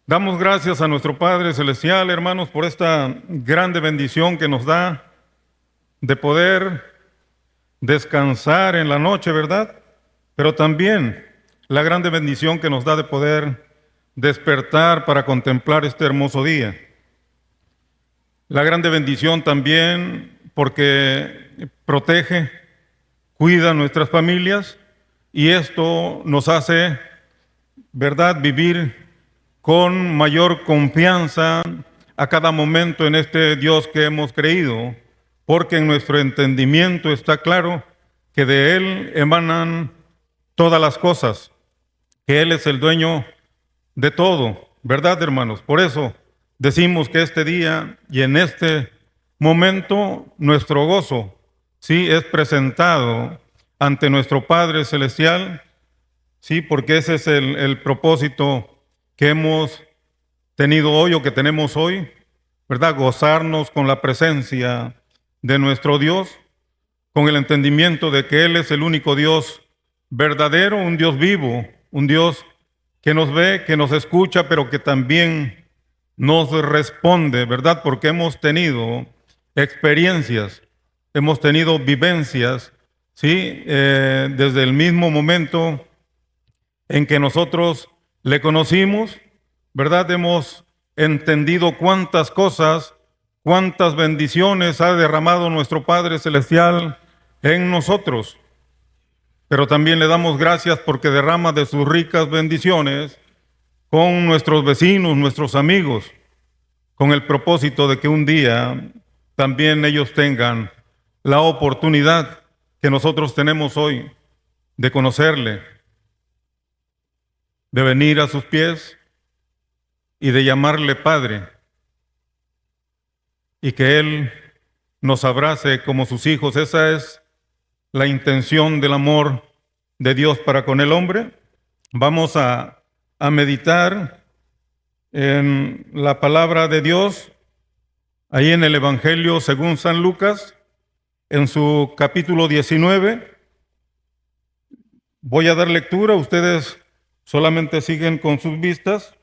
Damos gracias a nuestro Padre Celestial, hermanos, por esta grande bendición que nos da de poder descansar en la noche, ¿verdad? Pero también la grande bendición que nos da de poder despertar para contemplar este hermoso día. La grande bendición también porque protege, cuida nuestras familias y esto nos hace, ¿verdad?, vivir con mayor confianza a cada momento en este Dios que hemos creído, porque en nuestro entendimiento está claro que de Él emanan todas las cosas, que Él es el dueño de todo, ¿verdad, hermanos? Por eso decimos que este día y en este momento nuestro gozo, sí, es presentado ante nuestro Padre Celestial, sí, porque ese es el propósito que hemos tenido hoy o que tenemos hoy, ¿verdad? Gozarnos con la presencia de nuestro Dios, con el entendimiento de que Él es el único Dios verdadero, un Dios vivo, un Dios que nos ve, que nos escucha, pero que también nos responde, ¿verdad? Porque hemos tenido experiencias, hemos tenido vivencias, ¿sí? Desde el mismo momento en que nosotros le conocimos, ¿verdad? Hemos entendido cuántas cosas, cuántas bendiciones ha derramado nuestro Padre Celestial en nosotros. Pero también le damos gracias porque derrama de sus ricas bendiciones con nuestros vecinos, nuestros amigos, con el propósito de que un día también ellos tengan la oportunidad que nosotros tenemos hoy de conocerle, de venir a sus pies y de llamarle Padre, y que Él nos abrace como sus hijos. Esa es la intención del amor de Dios para con el hombre. Vamos a meditar en la palabra de Dios, ahí en el Evangelio según San Lucas, en su capítulo 19. Voy a dar lectura, ustedes solamente siguen con sus vistas.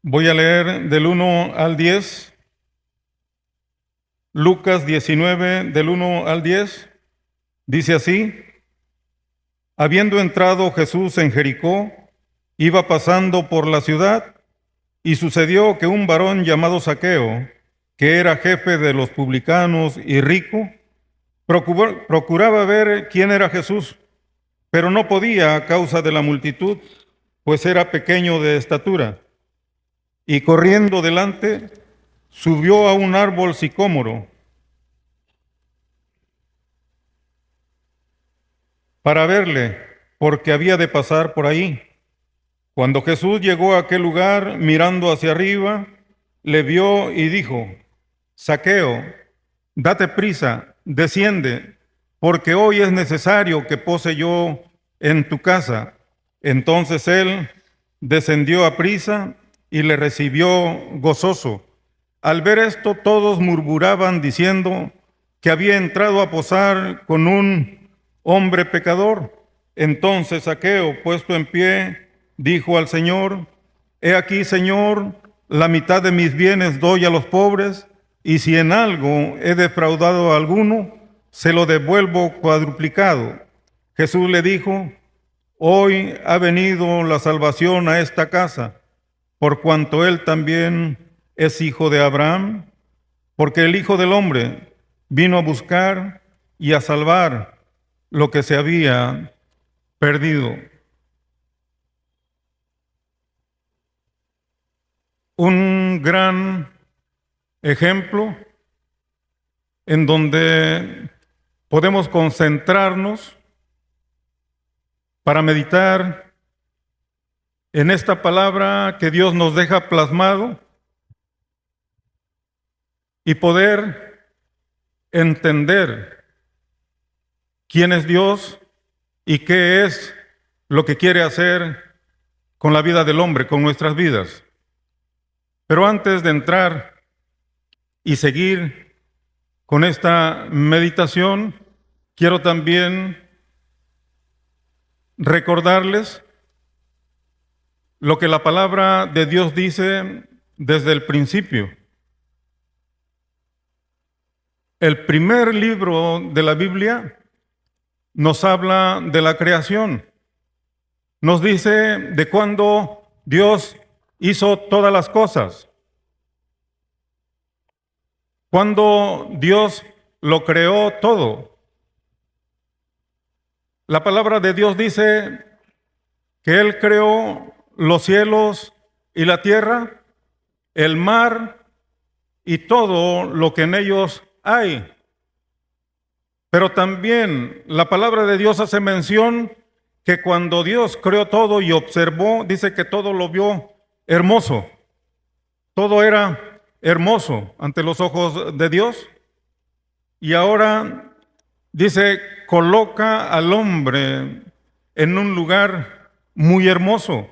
Voy a leer del 1 al 10. Lucas 19, del 1 al 10, dice así: Habiendo entrado Jesús en Jericó, iba pasando por la ciudad, y sucedió que un varón llamado Zaqueo, que era jefe de los publicanos y rico, procuraba ver quién era Jesús, pero no podía a causa de la multitud, pues era pequeño de estatura. Y corriendo delante, subió a un árbol sicómoro para verle, porque había de pasar por ahí. Cuando Jesús llegó a aquel lugar, mirando hacia arriba, le vio y dijo: Zaqueo, date prisa, desciende, porque hoy es necesario que pose yo en tu casa. Entonces él descendió a prisa y le recibió gozoso. Al ver esto, todos murmuraban diciendo que había entrado a posar con un hombre pecador. Entonces Zaqueo, puesto en pie, dijo al Señor: He aquí, Señor, la mitad de mis bienes doy a los pobres, y si en algo he defraudado a alguno, se lo devuelvo cuadruplicado. Jesús le dijo: Hoy ha venido la salvación a esta casa, por cuanto él también es hijo de Abraham, porque el Hijo del Hombre vino a buscar y a salvar lo que se había perdido. Un gran ejemplo en donde podemos concentrarnos para meditar en esta palabra que Dios nos deja plasmado y poder entender quién es Dios y qué es lo que quiere hacer con la vida del hombre, con nuestras vidas. Pero antes de entrar y seguir con esta meditación, quiero también recordarles lo que la palabra de Dios dice desde el principio. El primer libro de la Biblia nos habla de la creación. Nos dice de cuándo Dios hizo todas las cosas. Cuando Dios lo creó todo. La palabra de Dios dice que Él creó los cielos y la tierra, el mar y todo lo que en ellos hay. Pero también la palabra de Dios hace mención que cuando Dios creó todo y observó, dice que todo lo vio hermoso. Todo era hermoso ante los ojos de Dios. Y ahora dice, coloca al hombre en un lugar muy hermoso.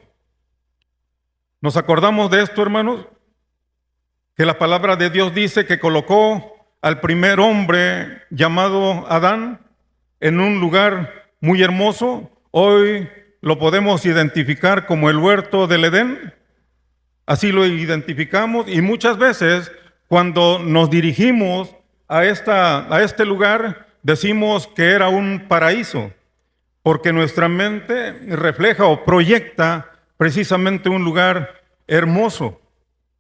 ¿Nos acordamos de esto, hermanos? Que la palabra de Dios dice que colocó al primer hombre llamado Adán en un lugar muy hermoso. Hoy lo podemos identificar como el huerto del Edén. Así lo identificamos y muchas veces cuando nos dirigimos a este lugar decimos que era un paraíso, porque nuestra mente refleja o proyecta precisamente un lugar hermoso,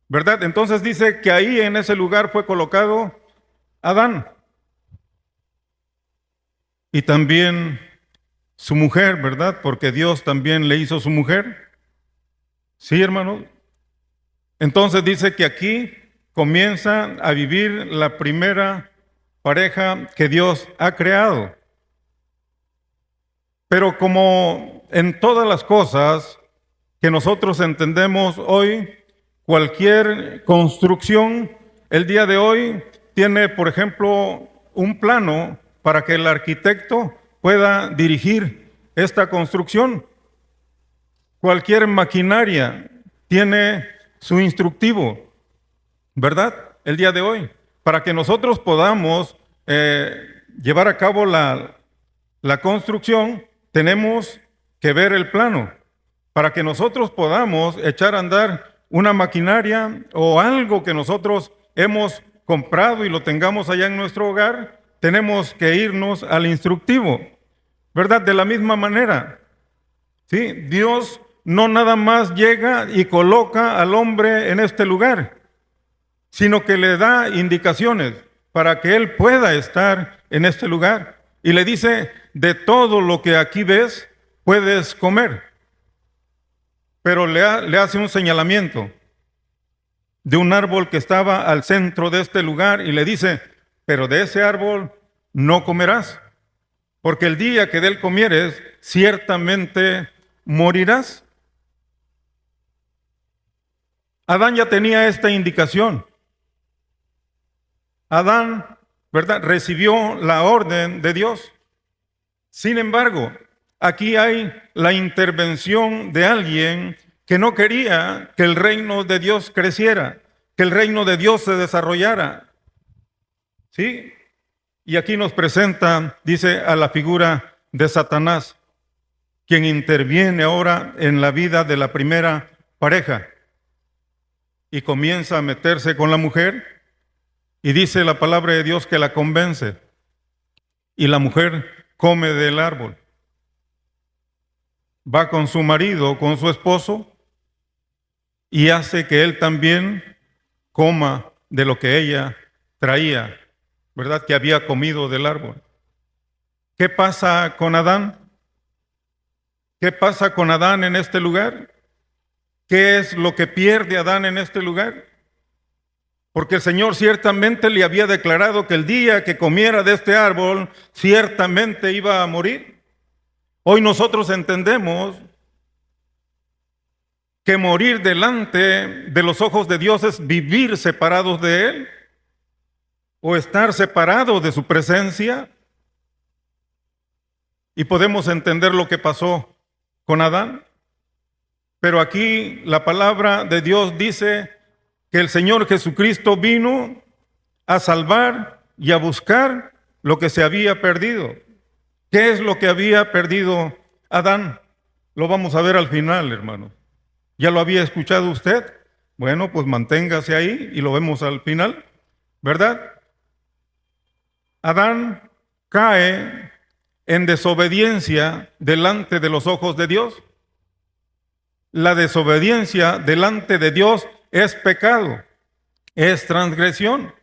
¿verdad? Entonces dice que ahí en ese lugar fue colocado Adán y también su mujer, ¿verdad? Porque Dios también le hizo su mujer. Sí, hermano. Entonces dice que aquí comienza a vivir la primera pareja que Dios ha creado. Pero como en todas las cosas que nosotros entendemos hoy, cualquier construcción, el día de hoy tiene, por ejemplo, un plano para que el arquitecto pueda dirigir esta construcción. Cualquier maquinaria tiene su instructivo, ¿verdad? El día de hoy, para que nosotros podamos llevar a cabo la construcción, tenemos que ver el plano. Para que nosotros podamos echar a andar una maquinaria o algo que nosotros hemos comprado y lo tengamos allá en nuestro hogar, tenemos que irnos al instructivo, ¿verdad? De la misma manera, ¿sí? Dios no nada más llega y coloca al hombre en este lugar, sino que le da indicaciones para que él pueda estar en este lugar. Y le dice, de todo lo que aquí ves, puedes comer. Pero le hace un señalamiento de un árbol que estaba al centro de este lugar y le dice, pero de ese árbol no comerás, porque el día que de él comieres, ciertamente morirás. Adán ya tenía esta indicación. Adán, ¿verdad?, recibió la orden de Dios. Sin embargo, aquí hay la intervención de alguien que no quería que el reino de Dios creciera, que el reino de Dios se desarrollara. ¿Sí? Y aquí nos presenta, dice, a la figura de Satanás, quien interviene ahora en la vida de la primera pareja y comienza a meterse con la mujer y dice la palabra de Dios que la convence y la mujer come del árbol. Va con su marido, con su esposo y hace que él también coma de lo que ella traía, ¿verdad? Que había comido del árbol. ¿Qué pasa con Adán? ¿Qué pasa con Adán en este lugar? ¿Qué es lo que pierde Adán en este lugar? Porque el Señor ciertamente le había declarado que el día que comiera de este árbol, ciertamente iba a morir. Hoy nosotros entendemos que morir delante de los ojos de Dios es vivir separados de Él o estar separados de su presencia. Y podemos entender lo que pasó con Adán. Pero aquí la palabra de Dios dice que el Señor Jesucristo vino a salvar y a buscar lo que se había perdido. ¿Qué es lo que había perdido Adán? Lo vamos a ver al final, hermanos. ¿Ya lo había escuchado usted? Bueno, pues manténgase ahí y lo vemos al final, ¿verdad? Adán cae en desobediencia delante de los ojos de Dios. La desobediencia delante de Dios es pecado, es transgresión.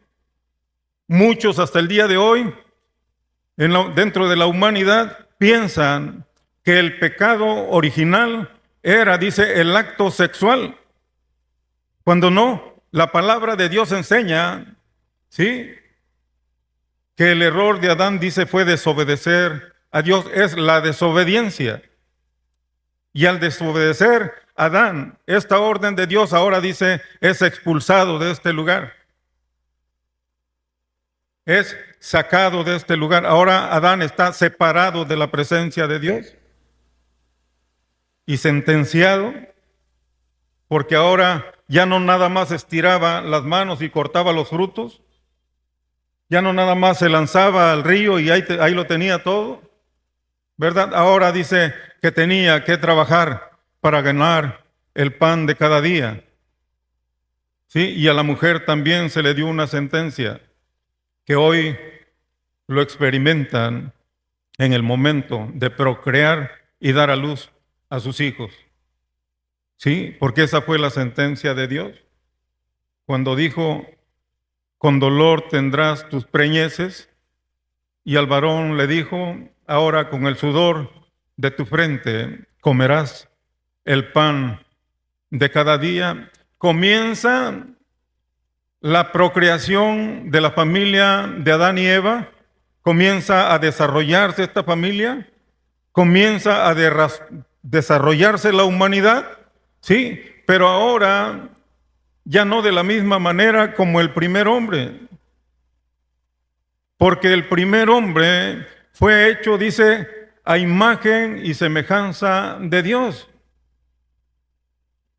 Muchos hasta el día de hoy, dentro de la humanidad, piensan que el pecado original era, dice, el acto sexual, cuando no, la palabra de Dios enseña, ¿sí?, que el error de Adán, dice, fue desobedecer a Dios, es la desobediencia. Y al desobedecer Adán esta orden de Dios, ahora dice, es expulsado de este lugar. Es sacado de este lugar. Ahora Adán está separado de la presencia de Dios y sentenciado, porque ahora ya no nada más estiraba las manos y cortaba los frutos, ya no nada más se lanzaba al río y ahí lo tenía todo, ¿verdad? Ahora dice que tenía que trabajar para ganar el pan de cada día. ¿Sí? Y a la mujer también se le dio una sentencia que hoy lo experimentan en el momento de procrear y dar a luz a sus hijos. ¿Sí? Porque esa fue la sentencia de Dios. Cuando dijo, con dolor tendrás tus preñeces, y al varón le dijo, ahora con el sudor de tu frente comerás el pan de cada día. Comienza la procreación de la familia de Adán y Eva, comienza a desarrollarse esta familia, comienza a desarrollarse la humanidad, sí, pero ahora ya no de la misma manera como el primer hombre, porque el primer hombre fue hecho, dice, a imagen y semejanza de Dios.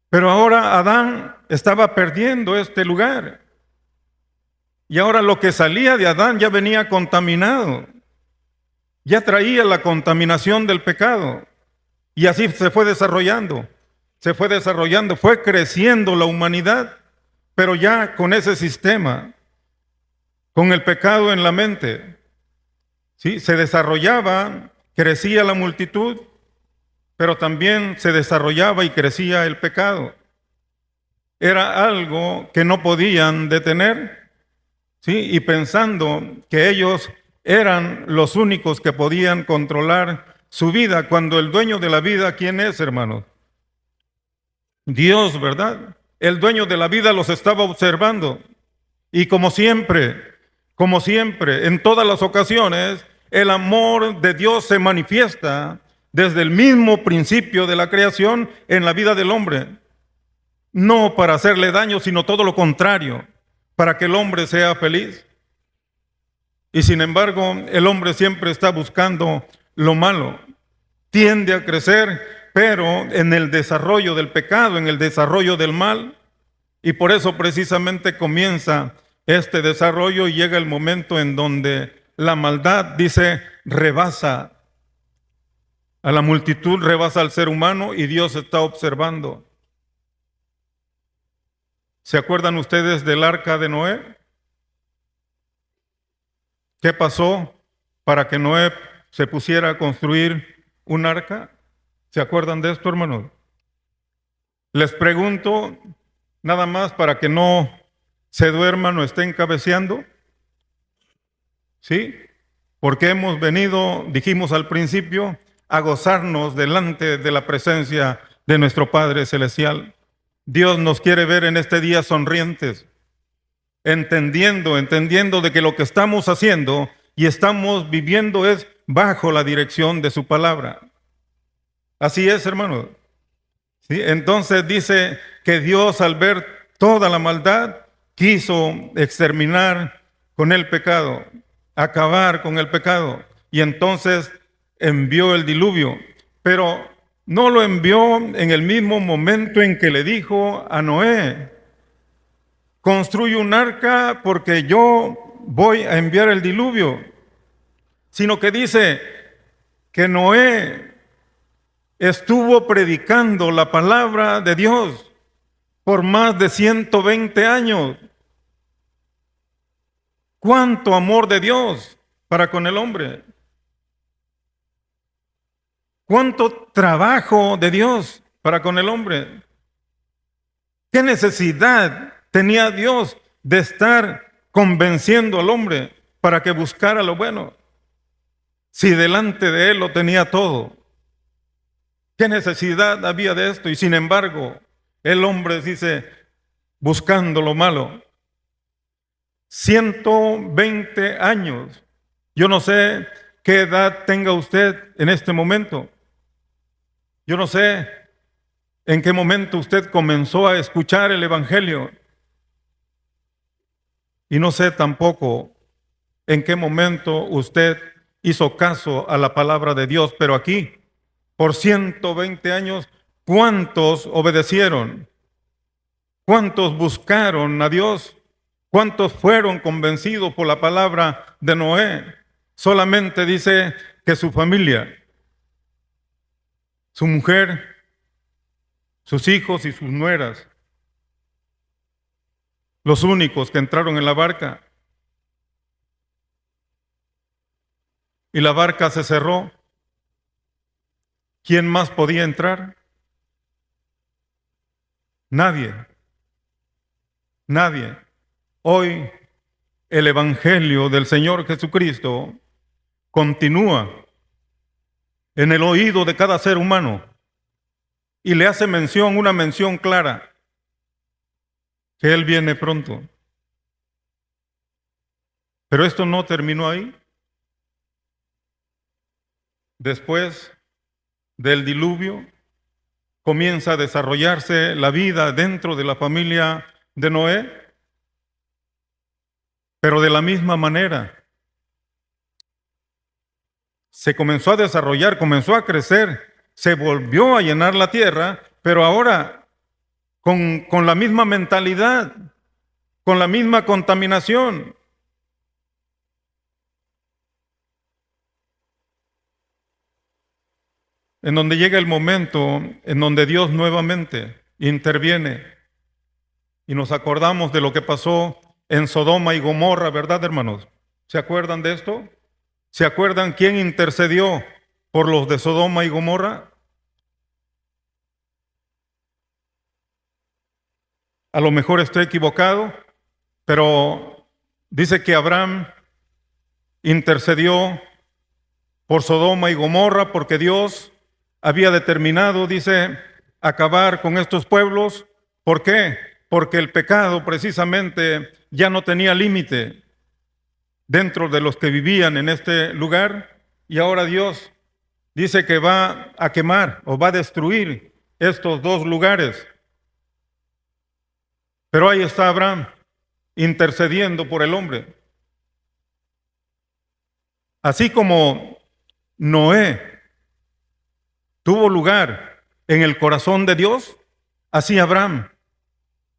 Pero ahora Adán estaba perdiendo este lugar. Y ahora lo que salía de Adán ya venía contaminado. Ya traía la contaminación del pecado. Y así se fue desarrollando. Fue creciendo la humanidad, pero ya con ese sistema, con el pecado en la mente. ¿Sí? Se desarrollaba, crecía la multitud, pero también se desarrollaba y crecía el pecado. Era algo que no podían detener, ¿sí? Y pensando que ellos eran los únicos que podían controlar su vida, cuando el dueño de la vida, ¿quién es, hermanos? Dios, ¿verdad? El dueño de la vida los estaba observando. Y como siempre, en todas las ocasiones, el amor de Dios se manifiesta desde el mismo principio de la creación en la vida del hombre. No para hacerle daño, sino todo lo contrario, para que el hombre sea feliz. Y sin embargo, el hombre siempre está buscando lo malo. Tiende a crecer, pero en el desarrollo del pecado, en el desarrollo del mal. Y por eso precisamente comienza este desarrollo y llega el momento en donde la maldad, dice, rebasa a la multitud, rebasa al ser humano y Dios está observando. ¿Se acuerdan ustedes del arca de Noé? ¿Qué pasó para que Noé se pusiera a construir un arca? ¿Se acuerdan de esto, hermanos? Les pregunto, nada más para que no se duerman o estén cabeceando. ¿Sí? Porque hemos venido, dijimos al principio, a gozarnos delante de la presencia de nuestro Padre Celestial. Dios nos quiere ver en este día sonrientes, entendiendo de que lo que estamos haciendo y estamos viviendo es bajo la dirección de su palabra. Así es, hermanos. ¿Sí? Entonces dice que Dios, al ver toda la maldad, quiso exterminar con el pecado, acabar con el pecado, y entonces envió el diluvio, pero no lo envió en el mismo momento en que le dijo a Noé, construye un arca porque yo voy a enviar el diluvio, sino que dice que Noé estuvo predicando la palabra de Dios por más de 120 años. ¡Cuánto amor de Dios para con el hombre! ¡Cuánto trabajo de Dios para con el hombre! ¿Qué necesidad tenía Dios de estar convenciendo al hombre para que buscara lo bueno? Si delante de él lo tenía todo. ¿Qué necesidad había de esto? Y sin embargo, el hombre dice, buscando lo malo. 120 años. Yo no sé qué edad tenga usted en este momento. Yo no sé en qué momento usted comenzó a escuchar el Evangelio. Y no sé tampoco en qué momento usted hizo caso a la palabra de Dios. Pero aquí, por 120 años, ¿cuántos obedecieron? ¿Cuántos buscaron a Dios? ¿Cuántos fueron convencidos por la palabra de Noé? Solamente dice que su familia, su mujer, sus hijos y sus nueras, los únicos que entraron en la barca. Y la barca se cerró. ¿Quién más podía entrar? Nadie. Nadie. Hoy el Evangelio del Señor Jesucristo continúa en el oído de cada ser humano y le hace mención, una mención clara, que Él viene pronto. Pero esto no terminó ahí. Después del diluvio comienza a desarrollarse la vida dentro de la familia de Noé, pero de la misma manera se comenzó a desarrollar, comenzó a crecer, se volvió a llenar la tierra, pero ahora con la misma mentalidad, con la misma contaminación. En donde llega el momento en donde Dios nuevamente interviene y nos acordamos de lo que pasó en Sodoma y Gomorra, ¿verdad, hermanos? ¿Se acuerdan de esto? ¿Se acuerdan quién intercedió por los de Sodoma y Gomorra? A lo mejor estoy equivocado, pero dice que Abraham intercedió por Sodoma y Gomorra porque Dios había determinado, dice, acabar con estos pueblos. ¿Por qué? Porque el pecado precisamente ya no tenía límite dentro de los que vivían en este lugar, y ahora Dios dice que va a quemar o va a destruir estos dos lugares. Pero ahí está Abraham intercediendo por el hombre. Así como Noé tuvo lugar en el corazón de Dios, así Abraham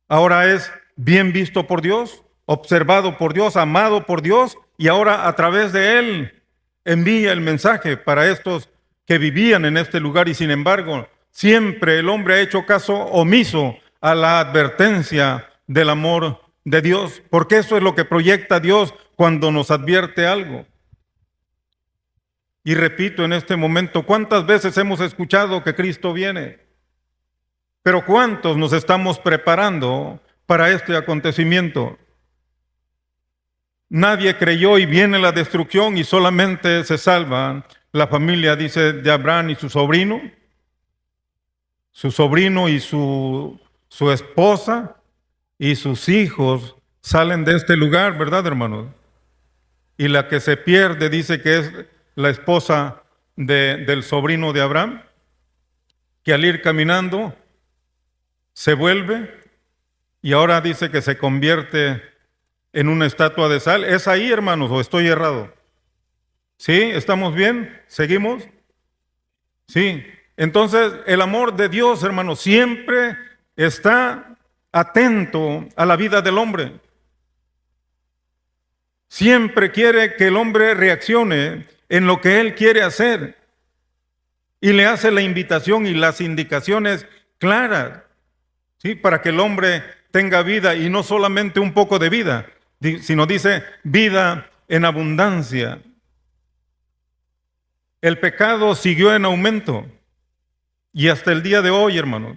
ahora es bien visto por Dios, observado por Dios, amado por Dios, y ahora a través de él envía el mensaje para estos que vivían en este lugar. Y sin embargo, siempre el hombre ha hecho caso omiso a la advertencia del amor de Dios, porque eso es lo que proyecta Dios cuando nos advierte algo. Y repito en este momento, ¿cuántas veces hemos escuchado que Cristo viene? Pero ¿cuántos nos estamos preparando para este acontecimiento? Nadie creyó y viene la destrucción y solamente se salva la familia, dice, de Abraham y su sobrino y su esposa y sus hijos salen de este lugar, ¿verdad, hermanos? Y la que se pierde dice que es la esposa del sobrino de Abraham, que al ir caminando se vuelve y ahora dice que se convierte en una estatua de sal. ¿Es ahí, hermanos, o estoy errado? ¿Sí? ¿Estamos bien? ¿Seguimos? Sí. Entonces, el amor de Dios, hermanos, siempre está atento a la vida del hombre. Siempre quiere que el hombre reaccione en lo que él quiere hacer. y le hace la invitación y las indicaciones claras, ¿sí? Para que el hombre tenga vida y no solamente un poco de vida, sino dice vida en abundancia. El pecado siguió en aumento y hasta el día de hoy, hermanos,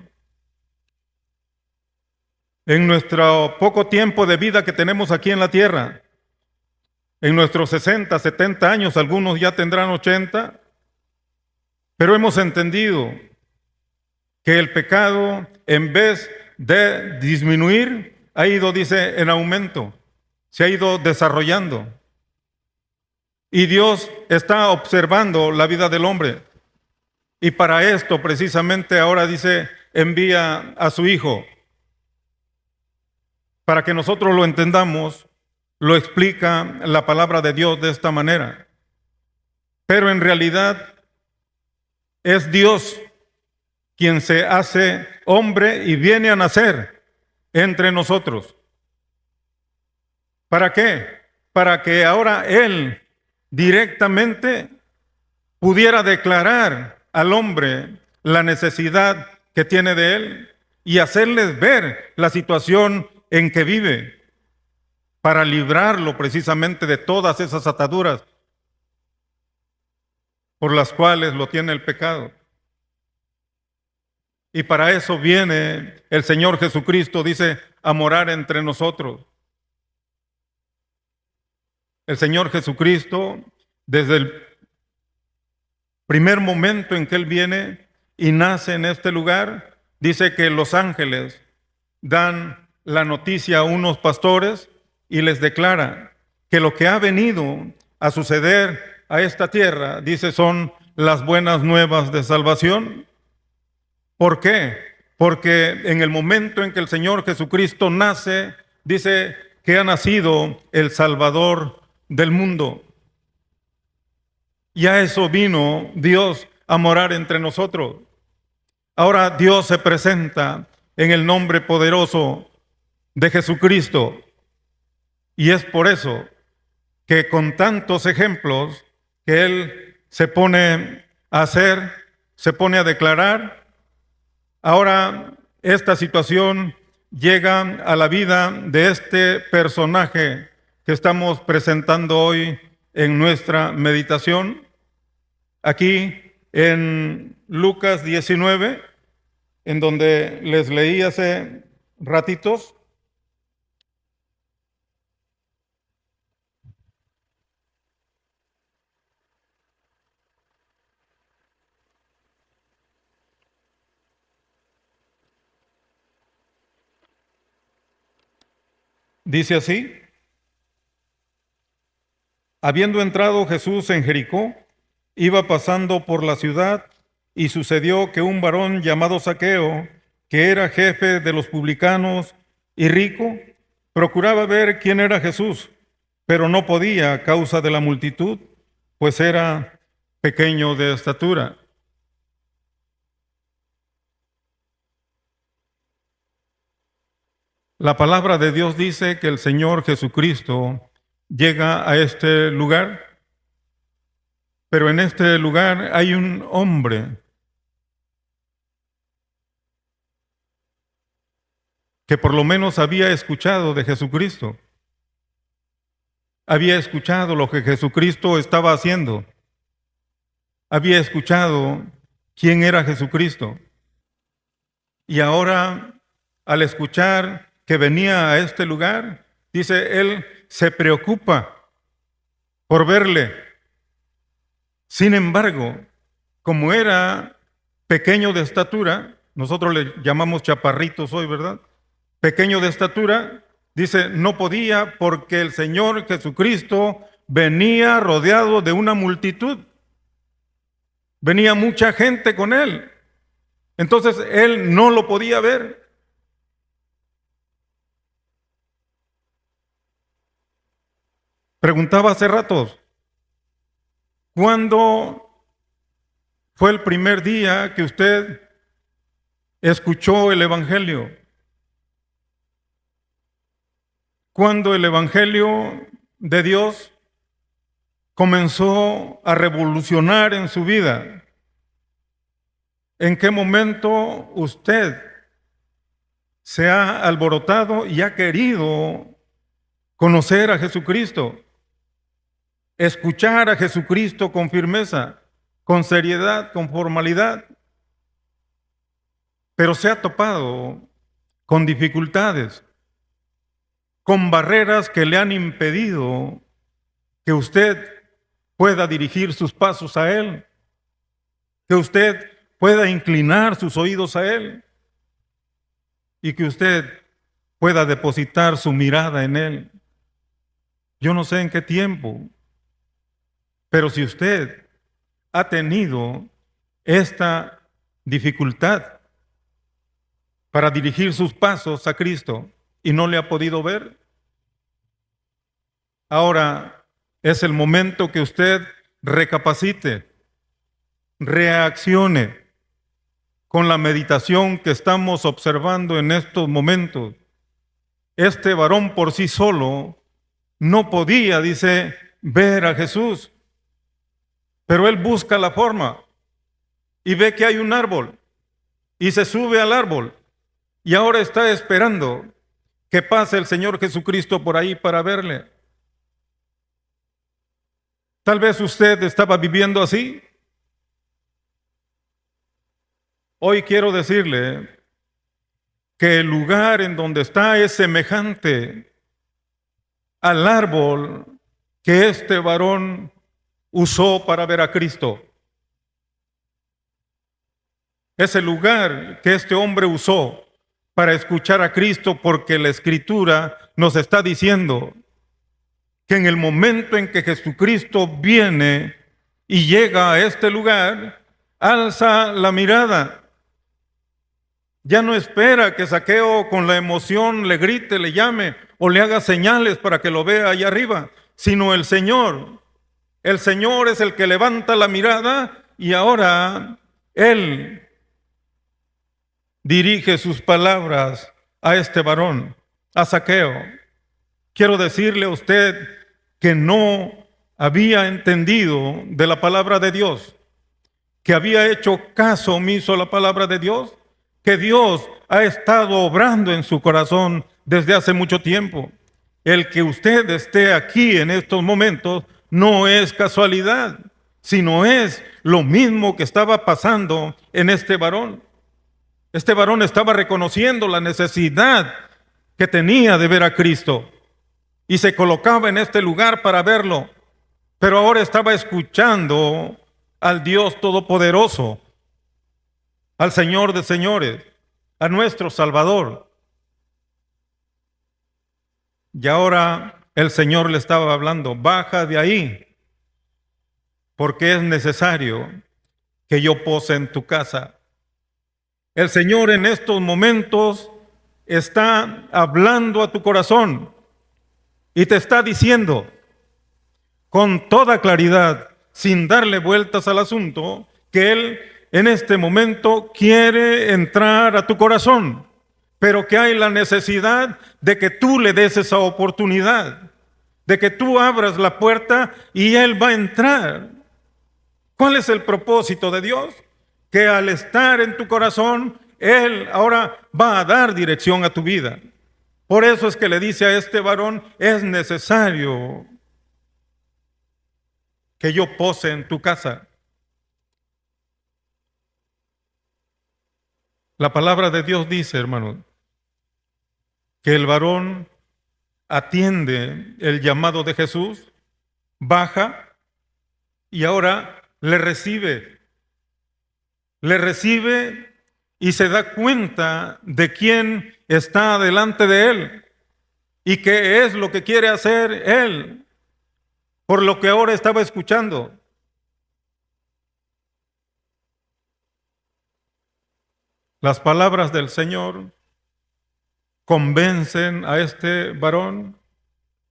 en nuestro poco tiempo de vida que tenemos aquí en la tierra, en nuestros 60, 70 años, algunos ya tendrán 80, pero hemos entendido que el pecado, en vez de disminuir, ha ido, dice, en aumento, se ha ido desarrollando. Y Dios está observando la vida del hombre. Y para esto, precisamente, ahora dice, envía a su Hijo. Para que nosotros lo entendamos, lo explica la palabra de Dios de esta manera. Pero en realidad es Dios quien se hace hombre y viene a nacer entre nosotros. ¿Para qué? Para que ahora Él directamente pudiera declarar al hombre la necesidad que tiene de Él y hacerles ver la situación en que vive, para librarlo precisamente de todas esas ataduras por las cuales lo tiene el pecado. Y para eso viene el Señor Jesucristo, dice, a morar entre nosotros. El Señor Jesucristo, desde el primer momento en que Él viene y nace en este lugar, dice que los ángeles dan la noticia a unos pastores y les declara que lo que ha venido a suceder a esta tierra, dice, son las buenas nuevas de salvación. ¿Por qué? Porque en el momento en que el Señor Jesucristo nace, dice que ha nacido el Salvador del mundo. Y a eso vino Dios a morar entre nosotros. Ahora Dios se presenta en el nombre poderoso de Jesucristo. Y es por eso que con tantos ejemplos que Él se pone a hacer, se pone a declarar, ahora esta situación llega a la vida de este personaje que estamos presentando hoy en nuestra meditación. Aquí en Lucas 19, en donde les leí hace ratitos. Dice así: habiendo entrado Jesús en Jericó, iba pasando por la ciudad, y sucedió que un varón llamado Zaqueo, que era jefe de los publicanos y rico, procuraba ver quién era Jesús, pero no podía a causa de la multitud, pues era pequeño de estatura. La palabra de Dios dice que el Señor Jesucristo llega a este lugar, pero en este lugar hay un hombre que por lo menos había escuchado de Jesucristo. Había escuchado lo que Jesucristo estaba haciendo. Había escuchado quién era Jesucristo. Y ahora, al escuchar que venía a este lugar, dice, él se preocupa por verle. Sin embargo, como era pequeño de estatura, nosotros le llamamos chaparritos hoy, ¿verdad? Pequeño de estatura, dice, no podía porque el Señor Jesucristo venía rodeado de una multitud. Venía mucha gente con él. Entonces él no lo podía ver. Preguntaba hace ratos, ¿cuándo fue el primer día que usted escuchó el Evangelio? ¿Cuándo el Evangelio de Dios comenzó a revolucionar en su vida? ¿En qué momento usted se ha alborotado y ha querido conocer a Jesucristo, escuchar a Jesucristo con firmeza, con seriedad, con formalidad, pero se ha topado con dificultades, con barreras que le han impedido que usted pueda dirigir sus pasos a Él, que usted pueda inclinar sus oídos a Él y que usted pueda depositar su mirada en Él? Yo no sé en qué tiempo, pero si usted ha tenido esta dificultad para dirigir sus pasos a Cristo y no le ha podido ver, ahora es el momento que usted recapacite, reaccione con la meditación que estamos observando en estos momentos. Este varón por sí solo no podía, dice, ver a Jesús, pero él busca la forma y ve que hay un árbol y se sube al árbol y ahora está esperando que pase el Señor Jesucristo por ahí para verle. Tal vez usted estaba viviendo así. Hoy quiero decirle que el lugar en donde está es semejante al árbol que este varón usó para ver a Cristo. Es el lugar que este hombre usó para escuchar a Cristo, porque la Escritura nos está diciendo que en el momento en que Jesucristo viene y llega a este lugar, alza la mirada. Ya no espera que Zaqueo con la emoción le grite, le llame o le haga señales para que lo vea allá arriba, sino el Señor. El Señor es el que levanta la mirada y ahora Él dirige sus palabras a este varón, a Zaqueo. Quiero decirle a usted que no había entendido de la palabra de Dios, que había hecho caso omiso a la palabra de Dios, que Dios ha estado obrando en su corazón desde hace mucho tiempo. El que usted esté aquí en estos momentos no es casualidad, sino es lo mismo que estaba pasando en este varón. Este varón estaba reconociendo la necesidad que tenía de ver a Cristo y se colocaba en este lugar para verlo, pero ahora estaba escuchando al Dios Todopoderoso, al Señor de señores, a nuestro Salvador. Y ahora el Señor le estaba hablando: baja de ahí, porque es necesario que yo pose en tu casa. El Señor en estos momentos está hablando a tu corazón y te está diciendo con toda claridad, sin darle vueltas al asunto, que Él en este momento quiere entrar a tu corazón, pero que hay la necesidad de que tú le des esa oportunidad, de que tú abras la puerta y Él va a entrar. ¿Cuál es el propósito de Dios? Que al estar en tu corazón, Él ahora va a dar dirección a tu vida. Por eso es que le dice a este varón: es necesario que yo pose en tu casa. La palabra de Dios dice, hermanos, que el varón atiende el llamado de Jesús, baja y ahora le recibe y se da cuenta de quién está delante de él y qué es lo que quiere hacer él, por lo que ahora estaba escuchando. Las palabras del Señor convencen a este varón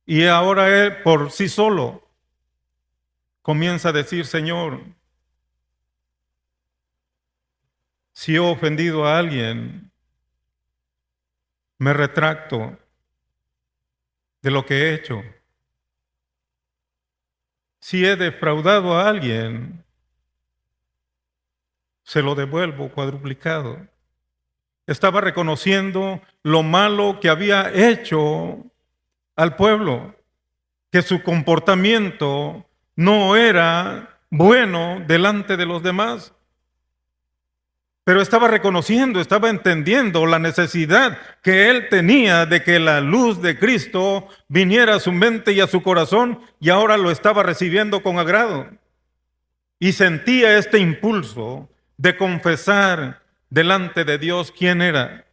y ahora él por sí solo comienza a decir: Señor, si he ofendido a alguien, me retracto de lo que he hecho. Si he defraudado a alguien, se lo devuelvo cuadruplicado. Estaba reconociendo lo malo que había hecho al pueblo, que su comportamiento no era bueno delante de los demás. Pero estaba reconociendo, estaba entendiendo la necesidad que él tenía de que la luz de Cristo viniera a su mente y a su corazón, y ahora lo estaba recibiendo con agrado. Y sentía este impulso de confesar delante de Dios quién era.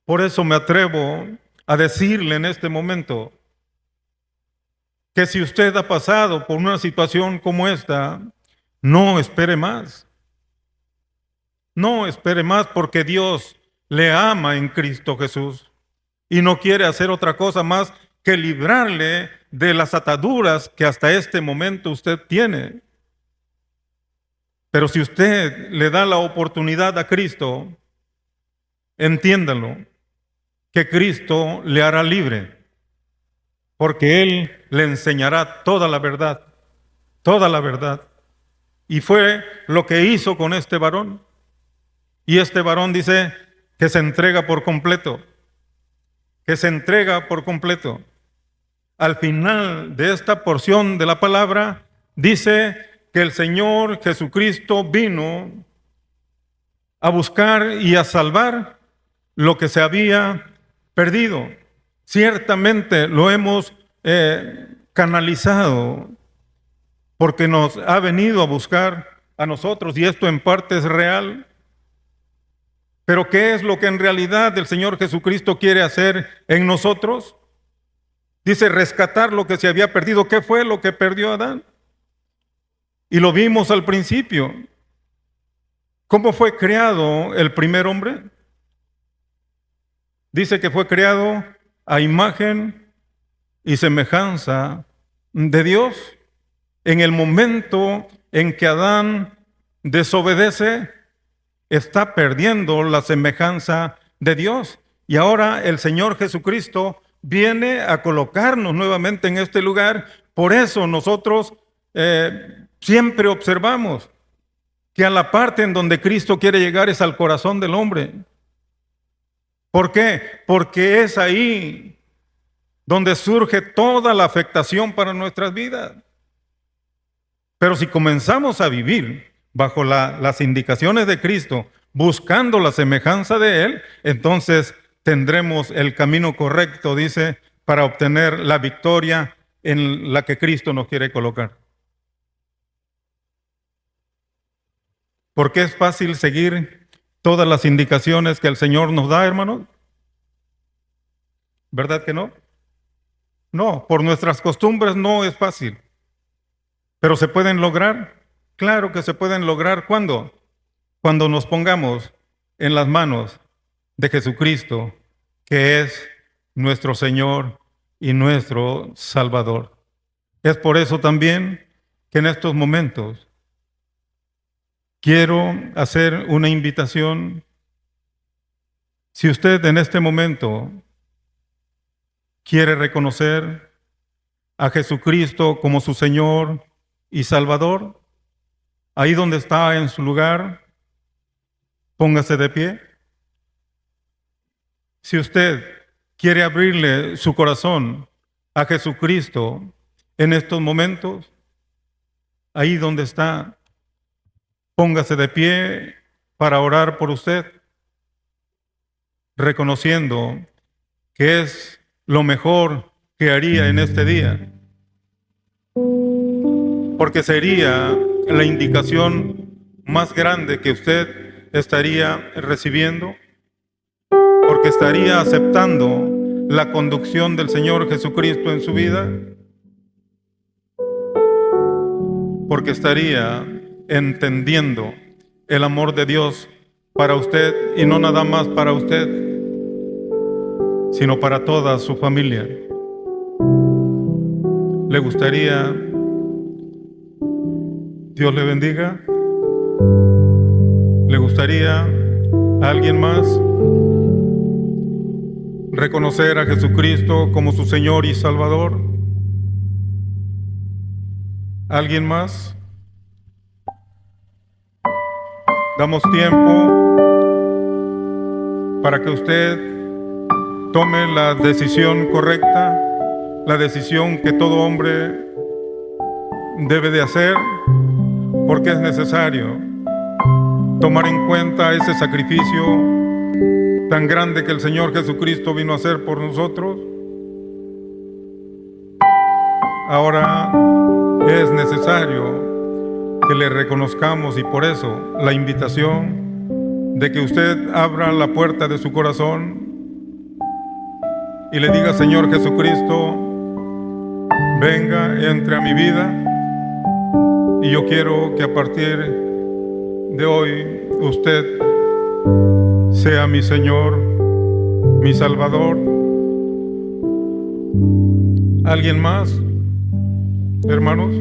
Por eso me atrevo a decirle en este momento que si usted ha pasado por una situación como esta, no espere más. No espere más, porque Dios le ama en Cristo Jesús y no quiere hacer otra cosa más que librarle de las ataduras que hasta este momento usted tiene. Pero si usted le da la oportunidad a Cristo, entiéndalo, que Cristo le hará libre, porque Él le enseñará toda la verdad, toda la verdad. Y fue lo que hizo con este varón. Y este varón dice que se entrega por completo, que se entrega por completo. Al final de esta porción de la palabra, dice que el Señor Jesucristo vino a buscar y a salvar lo que se había perdido. Ciertamente lo hemos canalizado porque nos ha venido a buscar a nosotros, y esto en parte es real. Pero ¿qué es lo que en realidad el Señor Jesucristo quiere hacer en nosotros? Dice rescatar lo que se había perdido. ¿Qué fue lo que perdió Adán? Y lo vimos al principio. ¿Cómo fue creado el primer hombre? Dice que fue creado a imagen y semejanza de Dios. En el momento en que Adán desobedece, está perdiendo la semejanza de Dios. Y ahora el Señor Jesucristo viene a colocarnos nuevamente en este lugar. Por eso nosotros siempre observamos que a la parte en donde Cristo quiere llegar es al corazón del hombre. ¿Por qué? Porque es ahí donde surge toda la afectación para nuestras vidas. Pero si comenzamos a vivir bajo las indicaciones de Cristo, buscando la semejanza de Él, entonces tendremos el camino correcto, dice, para obtener la victoria en la que Cristo nos quiere colocar. Porque es fácil seguir todas las indicaciones que el Señor nos da, hermanos. ¿Verdad que no? No, por nuestras costumbres no es fácil. ¿Pero se pueden lograr? Claro que se pueden lograr. ¿Cuándo? Cuando nos pongamos en las manos de Jesucristo, que es nuestro Señor y nuestro Salvador. Es por eso también que en estos momentos quiero hacer una invitación. Si usted en este momento quiere reconocer a Jesucristo como su Señor y Salvador, ahí donde está en su lugar, póngase de pie. Si usted quiere abrirle su corazón a Jesucristo en estos momentos, ahí donde está, póngase de pie para orar por usted, reconociendo que es lo mejor que haría en este día, porque sería la indicación más grande que usted estaría recibiendo, porque estaría aceptando la conducción del Señor Jesucristo en su vida, porque estaría entendiendo el amor de Dios para usted, y no nada más para usted, sino para toda su familia. ¿Le gustaría? Dios le bendiga. ¿Le gustaría a alguien más reconocer a Jesucristo como su Señor y Salvador? ¿Alguien más? Damos tiempo para que usted tome la decisión correcta, la decisión que todo hombre debe de hacer, porque es necesario tomar en cuenta ese sacrificio tan grande que el Señor Jesucristo vino a hacer por nosotros. Ahora es necesario que le reconozcamos, y por eso la invitación de que usted abra la puerta de su corazón y le diga: Señor Jesucristo, venga, entre a mi vida, y yo quiero que a partir de hoy usted sea mi Señor, mi Salvador. ¿Alguien más, hermanos?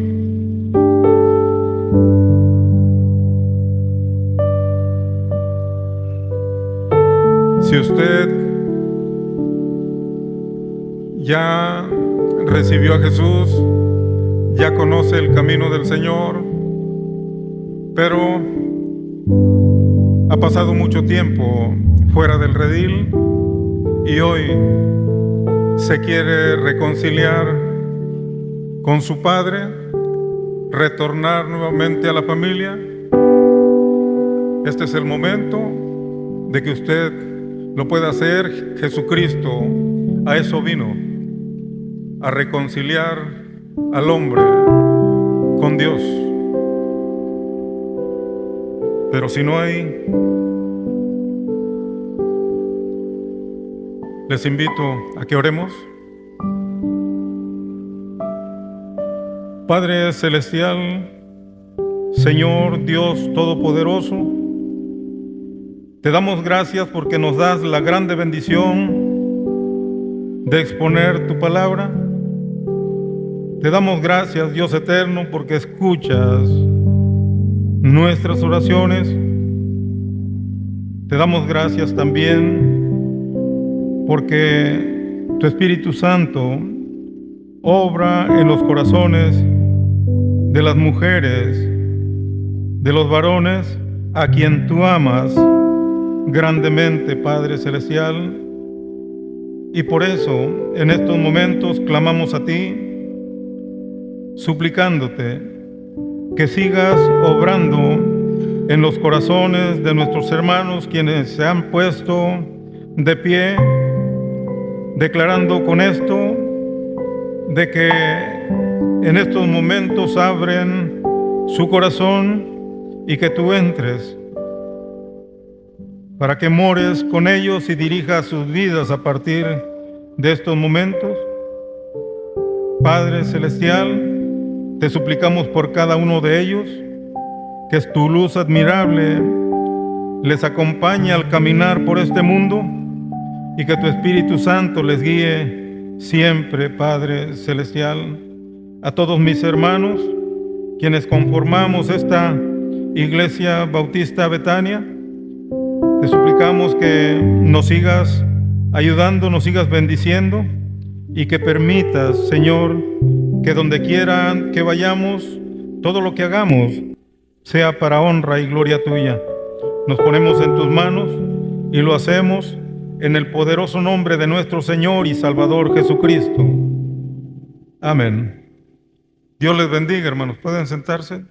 Si usted ya recibió a Jesús, ya conoce el camino del Señor, pero ha pasado mucho tiempo fuera del redil y hoy se quiere reconciliar con su Padre, retornar nuevamente a la familia, este es el momento de que usted lo pueda hacer. Jesucristo a eso vino, a reconciliar al hombre con Dios. Pero si no hay, les invito a que oremos. Padre Celestial, Señor Dios Todopoderoso, te damos gracias porque nos das la grande bendición de exponer tu palabra. Te damos gracias, Dios eterno, porque escuchas nuestras oraciones. Te damos gracias también porque tu Espíritu Santo obra en los corazones de las mujeres, de los varones a quien tú amas grandemente, Padre Celestial. Y por eso en estos momentos clamamos a ti, suplicándote que sigas obrando en los corazones de nuestros hermanos quienes se han puesto de pie, declarando con esto de que en estos momentos abren su corazón y que tú entres para que mores con ellos y dirijas sus vidas a partir de estos momentos. Padre Celestial, te suplicamos por cada uno de ellos, que es tu luz admirable les acompañe al caminar por este mundo y que tu Espíritu Santo les guíe siempre, Padre Celestial. A todos mis hermanos, quienes conformamos esta Iglesia Bautista Betania, te suplicamos que nos sigas ayudando, nos sigas bendiciendo y que permitas, Señor, que donde quiera que vayamos, todo lo que hagamos sea para honra y gloria tuya. Nos ponemos en tus manos y lo hacemos en el poderoso nombre de nuestro Señor y Salvador Jesucristo. Amén. Dios les bendiga, hermanos. ¿Pueden sentarse?